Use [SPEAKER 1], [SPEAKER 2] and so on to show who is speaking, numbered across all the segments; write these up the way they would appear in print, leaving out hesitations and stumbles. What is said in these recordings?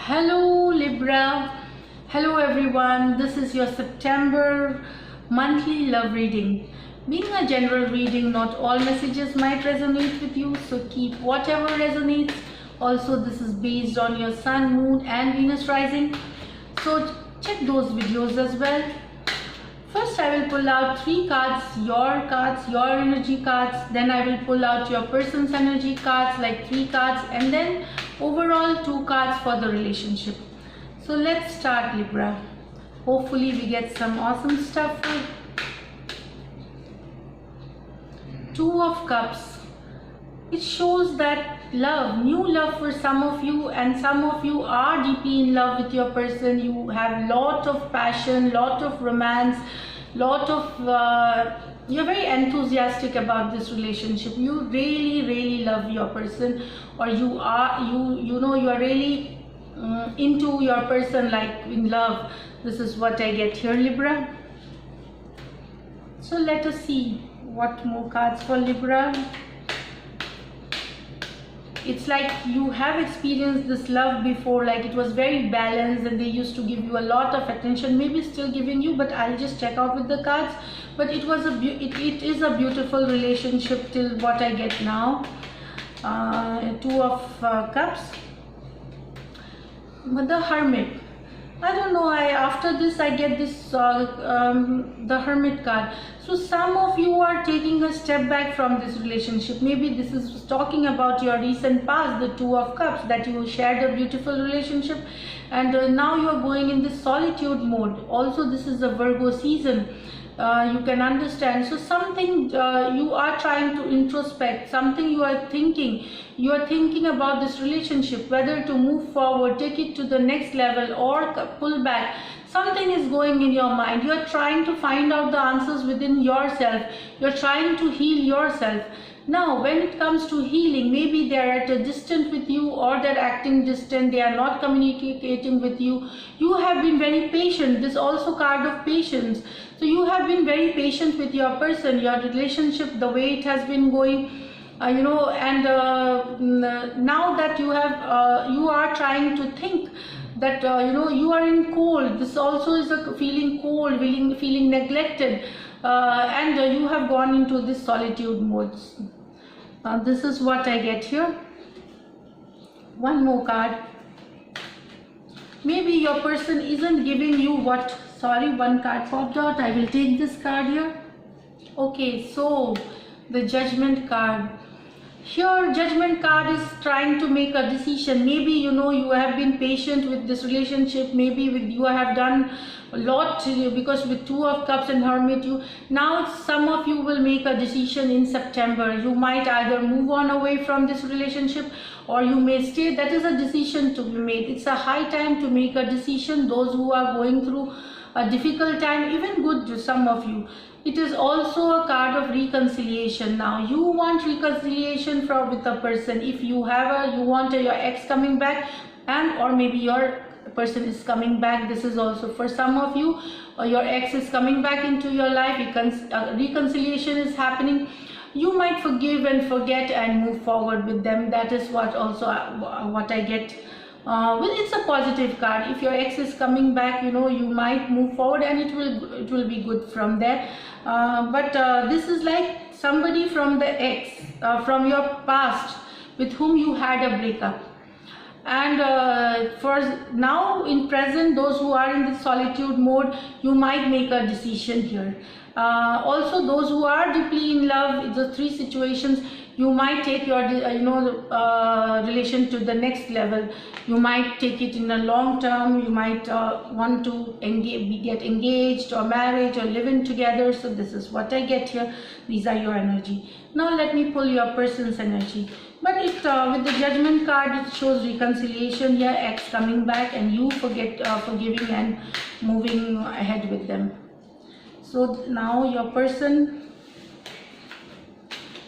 [SPEAKER 1] Hello Libra, hello everyone. This is your September monthly love reading. Being a general reading, not all messages might resonate with you, so keep whatever resonates. Also, this is based on your Sun, Moon and Venus rising, so check those videos as well. First, I will pull out 3 cards, your energy cards. Then I will pull out your person's energy cards, like 3 cards, and then overall 2 cards for the relationship. So let's start, Libra. Hopefully we get some awesome stuff. 2 of Cups. It shows that love, new love for some of you, and some of you are deeply in love with your person. You have lot of passion, lot of romance, lot of you're very enthusiastic about this relationship. You really love your person, or you are really into your person, like in love. This is what I get here, Libra. So let us see what more cards for Libra. It's like you have experienced this love before, like it was very balanced and they used to give you a lot of attention, maybe still giving you, but I'll just check out with the cards. But it is a beautiful relationship till what I get now. 2 of Cups. But the Hermit, I don't know, after this I get this the Hermit card. So some of you are taking a step back from this relationship. Maybe this is talking about your recent past, the 2 of Cups, that you shared a beautiful relationship, and now you are going in this solitude mode. Also, this is a Virgo season. You can understand. So something you are trying to introspect, something you are thinking about this relationship, whether to move forward, take it to the next level, or pull back. Something is going in your mind. You are trying to find out the answers within yourself. You are trying to heal yourself. Now, when it comes to healing, maybe they are at a distance with you, or they're acting distant, they are not communicating with you. You have been very patient. This also card of patience. So you have been very patient with your person, your relationship, the way it has been going, and now that you are trying to think that you are in cold. This also is a feeling cold, feeling neglected, and you have gone into this solitude mode. This is what I get here. One more card. Maybe your person isn't giving you what, sorry, one card popped out. I will take this card here. Okay, so the Judgment card. Here, Judgment card is trying to make a decision. Maybe you have been patient with this relationship. Maybe you have done a lot, because with 2 of Cups and Hermit, now some of you will make a decision in September. You might either move on away from this relationship, or you may stay. That is a decision to be made. It's a high time to make a decision. Those who are going through a difficult time, even good to some of you. It is also a card of reconciliation. Now you want reconciliation with a person. If you want your ex coming back, and or maybe your person is coming back. This is also for some of you, your ex is coming back into your life. Reconciliation is happening. You might forgive and forget and move forward with them. That is what I get. Well, it's a positive card. If your ex is coming back, you might move forward, and it will be good from there. But this is like somebody from the ex, from your past, with whom you had a breakup. And for now, in present, those who are in the solitude mode, you might make a decision here. Also, those who are deeply in love, the 3 situations, you might take your relation to the next level. You might take it in a long term. You might want to get engaged or married or live in together. So this is what I get here. These are your energy. Now let me pull your person's energy. But with the Judgment card, it shows reconciliation here, ex coming back, and you forgiving and moving ahead with them. So now your person,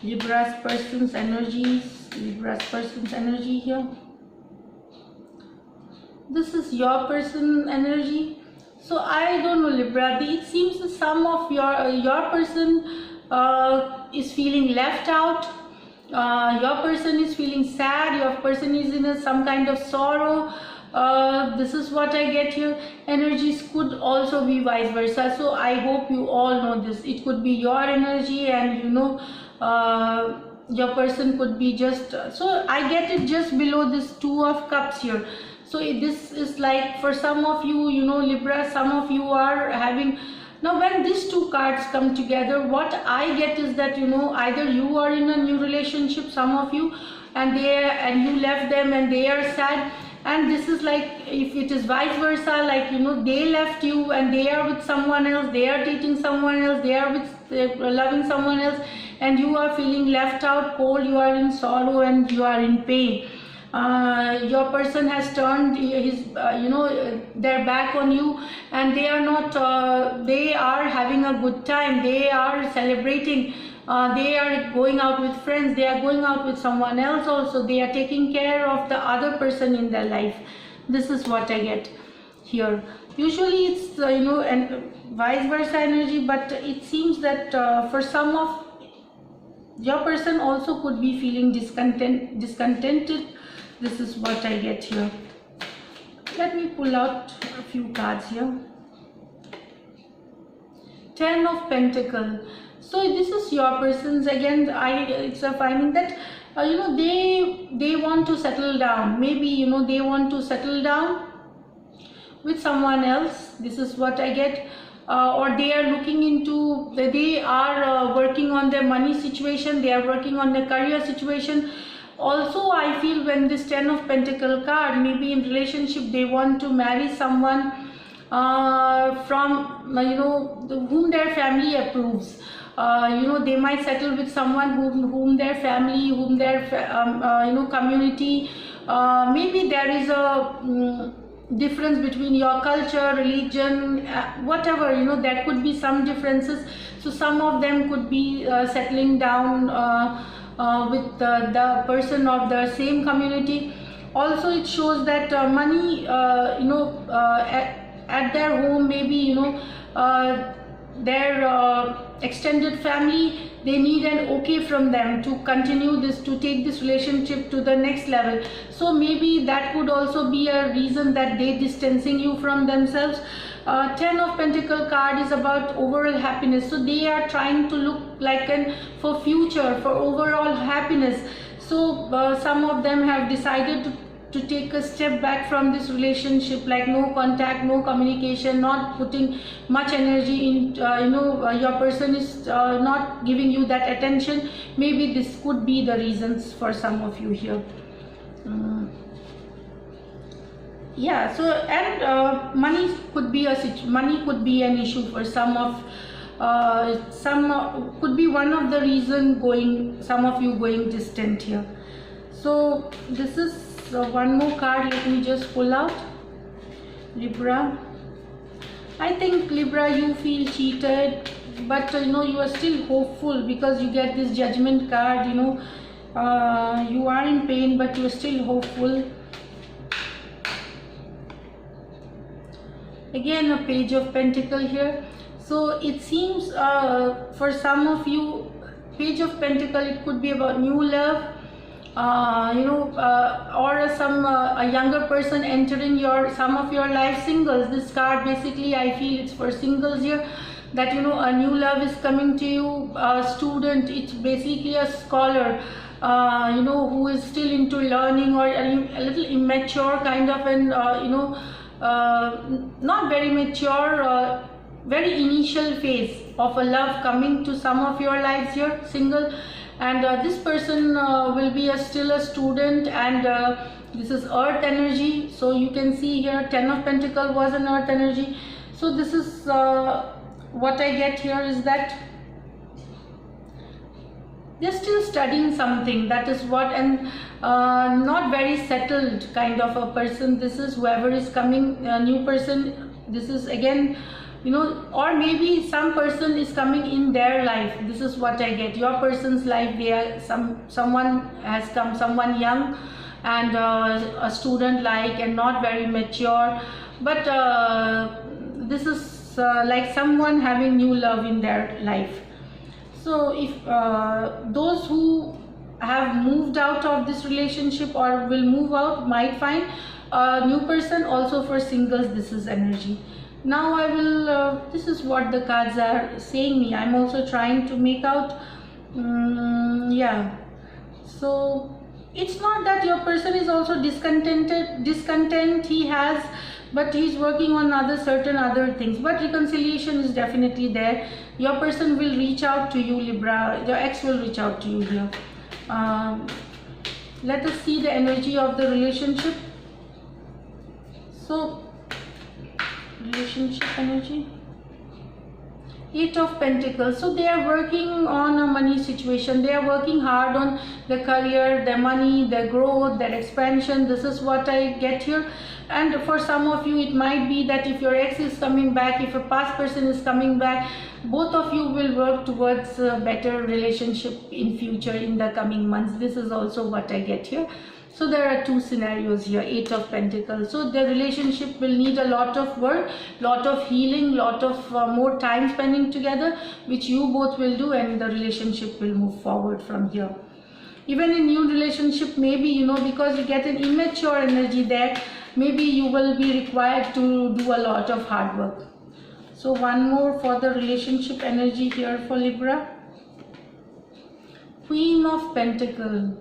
[SPEAKER 1] Libra's person's energy here. This is your person energy. So I don't know, Libra, it seems that some of your person is feeling left out. Your person is feeling sad, your person is in some kind of sorrow, This is what I get here. Energies could also be vice versa, so I hope you all know this. It could be your energy, and your person could be just so I get it just below this Two of Cups here. So this is like, for some of you, Libra, some of you are having, now when these two cards come together, what I get is that either you are in a new relationship, some of you, and you left them and they are sad. And this is like, if it is vice versa, like they left you and they are with someone else, they are dating someone else, they are with loving someone else, and you are feeling left out, cold, you are in sorrow and you are in pain. Your person has turned his their back on you, and they are not they are having a good time, they are celebrating, they are going out with friends, they are going out with someone else also, they are taking care of the other person in their life. This is what I get here. Usually it's and vice versa energy, but it seems that for some of your person also could be feeling discontented. This is what I get here. Let me pull out a few cards here. Ten of Pentacles. So this is your person's, again it's a finding that they want to settle down. Maybe they want to settle down with someone else. This is what I get. Or they are looking into, they are working on their money situation, they are working on their career situation. Also I feel when this Ten of Pentacles card, maybe in relationship they want to marry someone from whom their family approves. They might settle with someone whom their family, whom their community, maybe there is a difference between your culture, religion, whatever, there could be some differences. So some of them could be settling down with the person of the same community. Also it shows that money at their home, maybe their extended family, they need an okay from them to continue this, to take this relationship to the next level. So maybe that could also be a reason that they distancing you from themselves. Ten of Pentacles card is about overall happiness, so they are trying to look like for future, for overall happiness. So some of them have decided to take a step back from this relationship, like no contact, no communication, not putting much energy in, your person is not giving you that attention. Maybe this could be the reasons for some of you here. Yeah, so and money could be an issue for some of could be one of the reason some of you going distant here. So this is one more card. Let me just pull out. Libra, I think Libra, you feel cheated, but you are still hopeful because you get this Judgment card. You are in pain, but you are still hopeful. Again a Page of Pentacles here. So it seems for some of you, Page of Pentacles, it could be about new love, or a younger person entering some of your life. Singles, this card basically I feel it's for singles here, that a new love is coming to you. Student, it's basically a scholar, who is still into learning, or a little immature kind of not very mature, very initial phase of a love coming to some of your lives here, single. And this person will be still a student, and this is earth energy. So you can see here Ten of Pentacles was an earth energy. So this is what I get here is that they're still studying something, that is what, and not very settled kind of a person. This is whoever is coming, a new person. This is again, or maybe some person is coming in their life. This is what I get. Your person's life, they are someone has come, someone young and a student like, and not very mature, but this is like someone having new love in their life. So if those who have moved out of this relationship or will move out might find a new person. Also for singles, this is energy. Now I will this is what the cards are saying me. I'm also trying to make out yeah, so it's not that your person is also discontent he has, but he's working on certain other things, but reconciliation is definitely there. Your person will reach out to you, Libra. Your ex will reach out to you here. Let us see the energy of the relationship. So relationship energy, 8 of Pentacles. So they are working on a money situation. They are working hard on their career, their money, their growth, their expansion. This is what I get here. And for some of you, it might be that if your ex is coming back, if a past person is coming back, both of you will work towards a better relationship in future, in the coming months. This is also what I get here. So there are two scenarios here, 8 of Pentacles. So the relationship will need a lot of work, lot of healing, lot of more time spending together, which you both will do, and the relationship will move forward from here. Even in new relationship, maybe, you know, because you get an immature energy there, maybe you will be required to do a lot of hard work. So one more for the relationship energy here for Libra. Queen of Pentacles.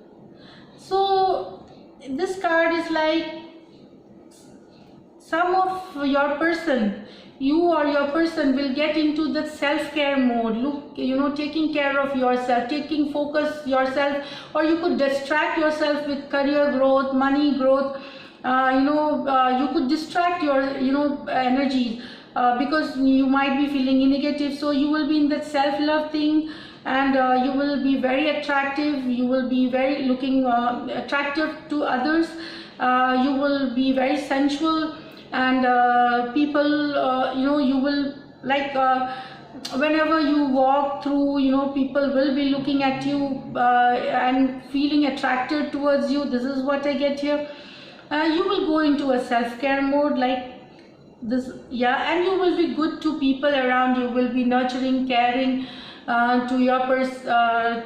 [SPEAKER 1] So this card is like some of your person, you or your person will get into the self-care mode. Look, you know, taking care of yourself, taking focus yourself, or you could distract yourself with career growth, money growth. You could distract your energy because you might be feeling negative. So you will be in that self-love thing, and you will be very attractive. You will be very looking attractive to others. You will be very sensual, and people you will like whenever you walk through, people will be looking at you and feeling attracted towards you. This is what I get here. You will go into a self-care mode like this, yeah, and you will be good to people around you. Will be nurturing, caring to your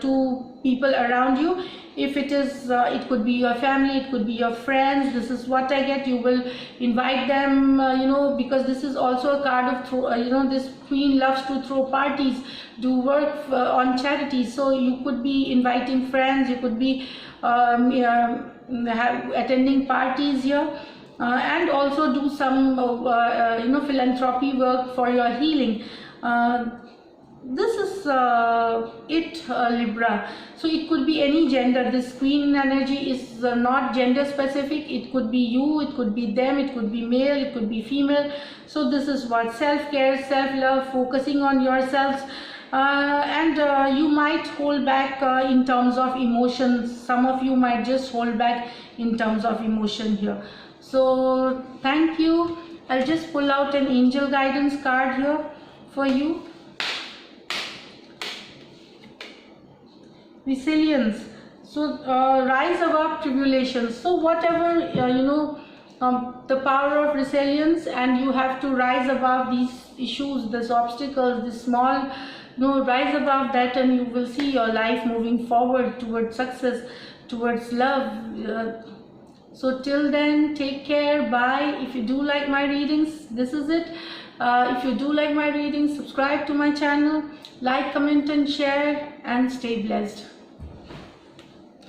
[SPEAKER 1] to people around you. If it is it could be your family, it could be your friends. This is what I get. You will invite them, because this is also a card of this queen loves to throw parties, do work on charities. So you could be inviting friends, you could be attending parties here, and also do some philanthropy work for your healing. This is Libra. So it could be any gender. This queen energy is not gender specific. It could be you, it could be them, it could be male, it could be female. So this is what self-care, self-love, focusing on yourselves. And you might hold back in terms of emotions. Some of you might just hold back in terms of emotion here. So thank you. I'll just pull out an angel guidance card here for you. Resilience. So rise above tribulations. So whatever the power of resilience, and you have to rise above these issues, these obstacles, this small, rise above that, and you will see your life moving forward towards success, towards love. So till then, take care. Bye. If you do like my readings, this is it. If you do like my readings, subscribe to my channel, like, comment and share, and stay blessed.